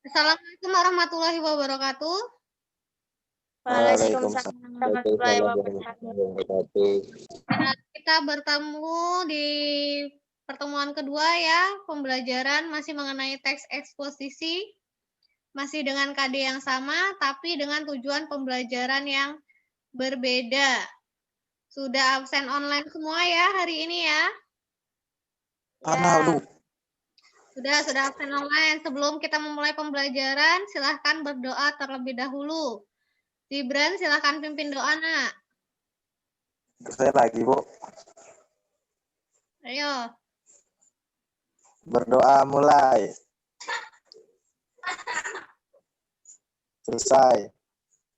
Assalamualaikum warahmatullahi wabarakatuh. Waalaikumsalam warahmatullahi wabarakatuh. Kita bertemu di pertemuan kedua ya, pembelajaran masih mengenai teks eksposisi, masih dengan KD yang sama, tapi dengan tujuan pembelajaran yang berbeda. Sudah absen online semua ya hari ini ya? Ya. Sudah absen online. Sebelum kita memulai pembelajaran, silahkan berdoa terlebih dahulu. Gibran, silahkan pimpin doa, nak. Saya lagi, Bu. Ayo. Berdoa mulai. Selesai.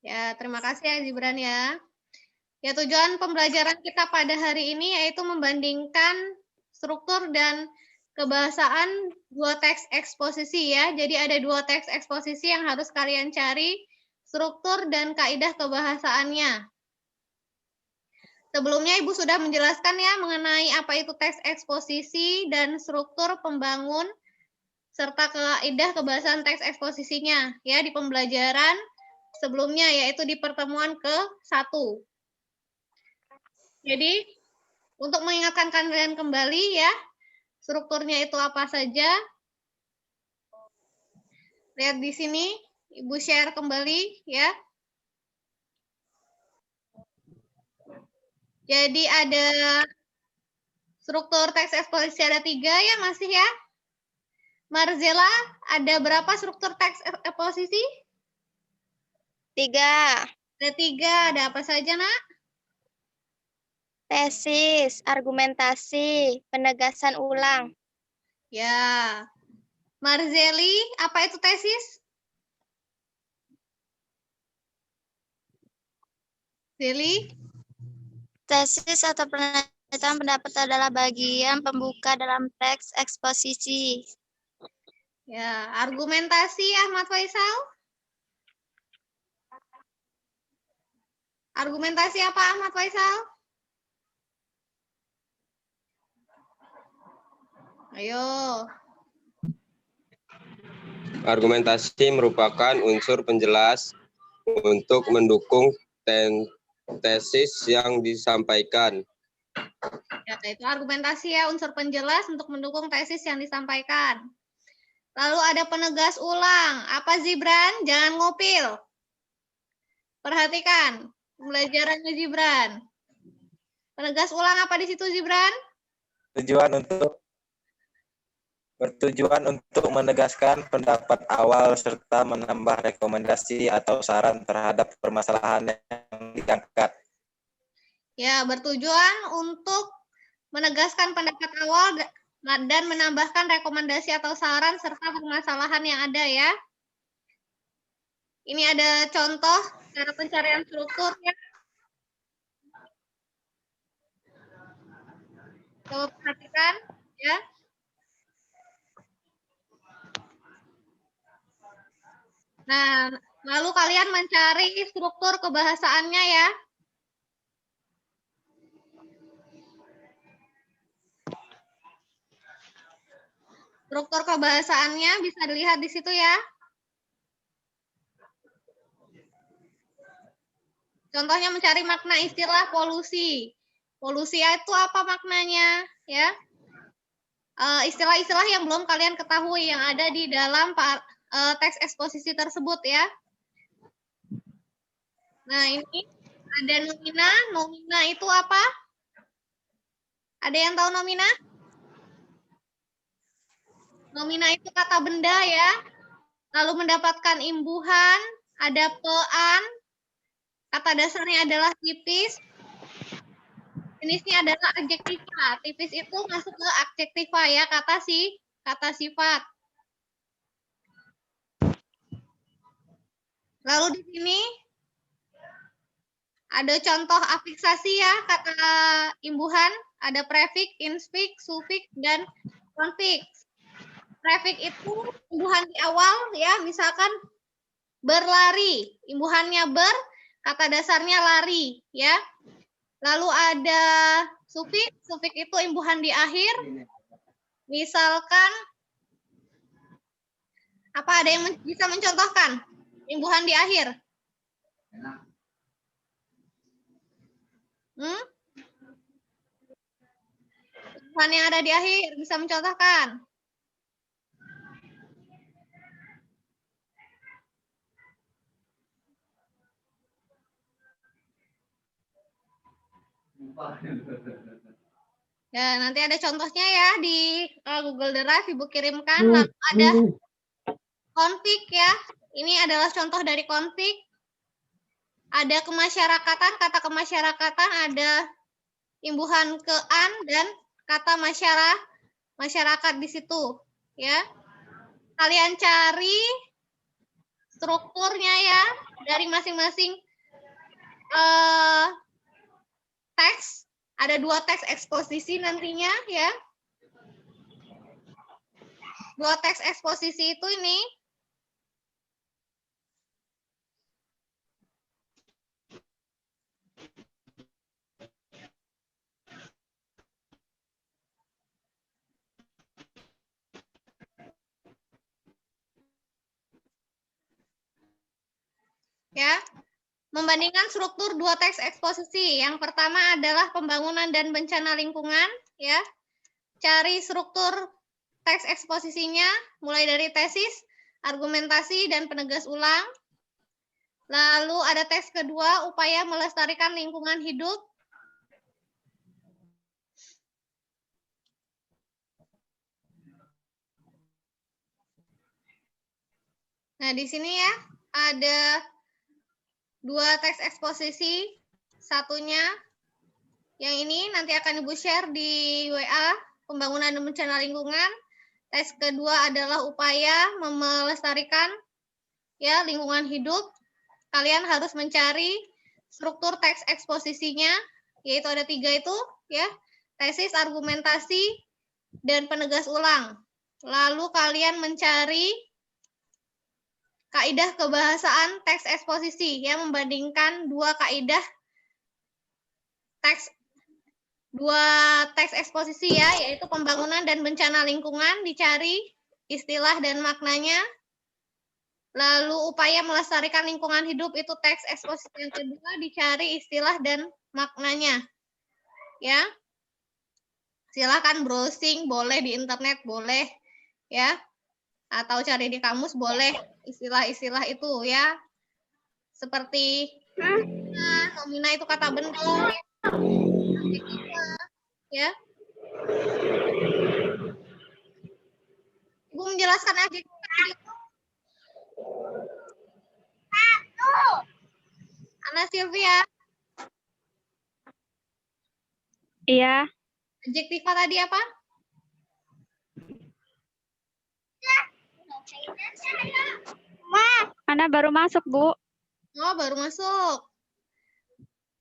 Ya, terima kasih ya Gibran ya. Ya, tujuan pembelajaran kita pada hari ini yaitu membandingkan struktur dan kebahasaan dua teks eksposisi ya. Jadi ada dua teks eksposisi yang harus kalian cari struktur dan kaidah kebahasaannya. Sebelumnya Ibu sudah menjelaskan ya mengenai apa itu teks eksposisi dan struktur pembangun serta kaidah kebahasaan teks eksposisinya ya di pembelajaran sebelumnya yaitu di pertemuan ke-1. Jadi untuk mengingatkan kalian kembali ya, strukturnya itu apa saja. Lihat di sini, Ibu share kembali ya. Jadi ada struktur teks eksposisi ada 3 ya masih ya. Marzela, ada berapa struktur teks eksposisi? 3. Ada 3, ada apa saja nak? Tesis, argumentasi, penegasan ulang. Ya. Marzeli, apa itu tesis? Zeli? Tesis atau pernyataan pendapat adalah bagian pembuka dalam teks eksposisi. Ya, argumentasi Ahmad Faisal? Argumentasi apa Ahmad Faisal? Ayo. Argumentasi merupakan unsur penjelas untuk mendukung tesis yang disampaikan. Ya, itu argumentasi ya, unsur penjelas untuk mendukung tesis yang disampaikan. Lalu ada penegas ulang. Apa Gibran? Jangan ngupil. Perhatikan pembelajarannya Gibran. Penegas ulang apa di situ Gibran? Bertujuan untuk menegaskan pendapat awal serta menambah rekomendasi atau saran terhadap permasalahan yang diangkat. Ya, bertujuan untuk menegaskan pendapat awal dan menambahkan rekomendasi atau saran serta permasalahan yang ada ya. Ini ada contoh cara pencarian struktur ya. Coba perhatikan ya. Nah, lalu kalian mencari struktur kebahasaannya ya. Struktur kebahasaannya bisa dilihat di situ ya. Contohnya mencari makna istilah polusi. Polusi itu apa maknanya ya? Istilah-istilah yang belum kalian ketahui yang ada di dalam teks eksposisi tersebut ya. Nah, ini ada nomina. Nomina itu apa? Ada yang tahu nomina? Nomina itu kata benda ya. Lalu mendapatkan imbuhan, ada pean. Kata dasarnya adalah tipis. Jenisnya adalah adjektiva. Tipis itu masuk ke adjektiva ya, kata sifat. Lalu di sini ada contoh afiksasi ya, kata imbuhan, ada prefiks, infiks, sufiks, dan konfiks. Prefiks itu imbuhan di awal ya, misalkan berlari, imbuhannya ber, kata dasarnya lari ya. Lalu ada sufiks, sufiks itu imbuhan di akhir. Misalkan Apa ada yang bisa mencontohkan imbuhan di akhir? Imbuhan yang ada di akhir bisa mencontohkan. Ya, nanti ada contohnya ya di Google Drive, Ibu kirimkan. Lalu ada konflik ya. Ini adalah contoh dari konflik. Ada kemasyarakatan, kata kemasyarakatan ada imbuhan ke an dan kata masyarakat di situ, ya. Kalian cari strukturnya ya dari masing-masing teks. Ada 2 teks eksposisi nantinya ya. 2 teks eksposisi itu ini. Ya. Membandingkan struktur 2 teks eksposisi. Yang pertama adalah pembangunan dan bencana lingkungan ya. Cari struktur teks eksposisinya mulai dari tesis, argumentasi, dan penegas ulang. Lalu ada teks kedua, upaya melestarikan lingkungan hidup. Nah, di sini ya ada 2 teks eksposisi. Satunya yang ini nanti akan Ibu share di WA, pembangunan dan bencana lingkungan. Teks kedua adalah upaya melestarikan ya lingkungan hidup. Kalian harus mencari struktur teks eksposisinya, yaitu ada 3 itu ya, tesis, argumentasi, dan penegas ulang. Lalu kalian mencari kaidah kebahasaan teks eksposisi yang membandingkan 2 kaidah teks eksposisi ya, yaitu pembangunan dan bencana lingkungan, dicari istilah dan maknanya. Lalu upaya melestarikan lingkungan hidup itu teks eksposisi yang kedua, dicari istilah dan maknanya. Ya. Silakan browsing, boleh di internet, boleh ya. Atau cari di kamus boleh istilah-istilah itu ya. Seperti nomina itu kata benda ya. Ibu menjelaskan adjektif itu. Ana Silvia. Iya. Adjektiva tadi apa? Ana baru masuk, Bu. Oh, baru masuk.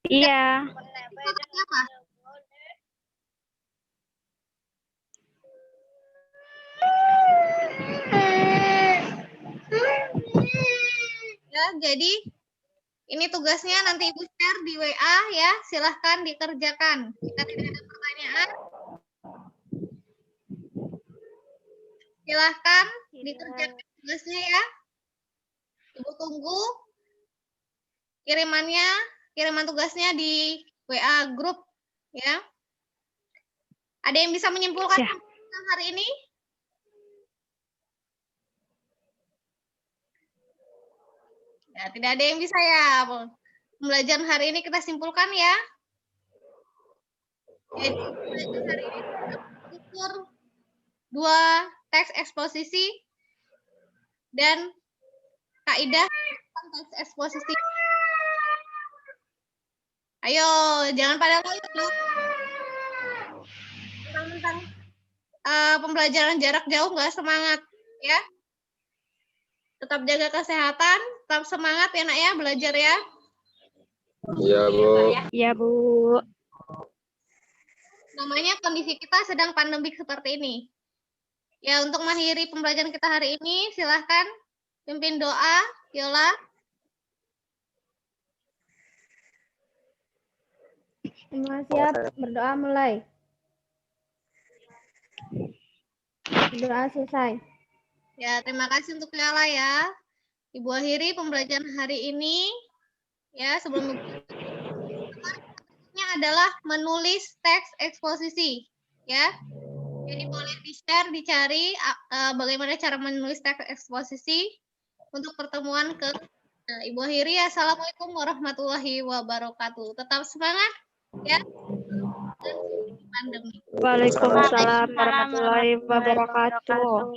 Iya. Apa? Ya, jadi ini tugasnya nanti Ibu share di WA ya. Silahkan dikerjakan. Jika tidak ada pertanyaan, silahkan dikerjakan tugasnya ya. Ibu tunggu kiriman tugasnya di WA grup ya. Ada yang bisa menyimpulkan hari ini? Ya, tidak ada yang bisa ya. Pembelajaran hari ini kita simpulkan ya. Jadi, pembelajaran hari ini ukur 2 teks eksposisi dan kaidah teks eksposisi. Ayo, jangan pada loyo. Tentang pembelajaran jarak jauh nggak semangat ya. Tetap jaga kesehatan, tetap semangat ya nak ya, belajar ya. Iya, Bu. Iya, Bu. Namanya kondisi kita sedang pandemik seperti ini. Ya, untuk mengakhiri pembelajaran kita hari ini, silahkan pimpin doa, Yola. Semua siap, berdoa mulai. Doa selesai. Ya, terima kasih untuk Lala ya. Ibu akhiri pembelajaran hari ini. Ya, sebelum ini adalah menulis teks eksposisi. Ya, jadi boleh di-share, dicari bagaimana cara menulis teks eksposisi untuk pertemuan ke Ibu akhiri. Assalamualaikum warahmatullahi wabarakatuh. Tetap semangat ya. Pandemi. Waalaikumsalam warahmatullahi wabarakatuh.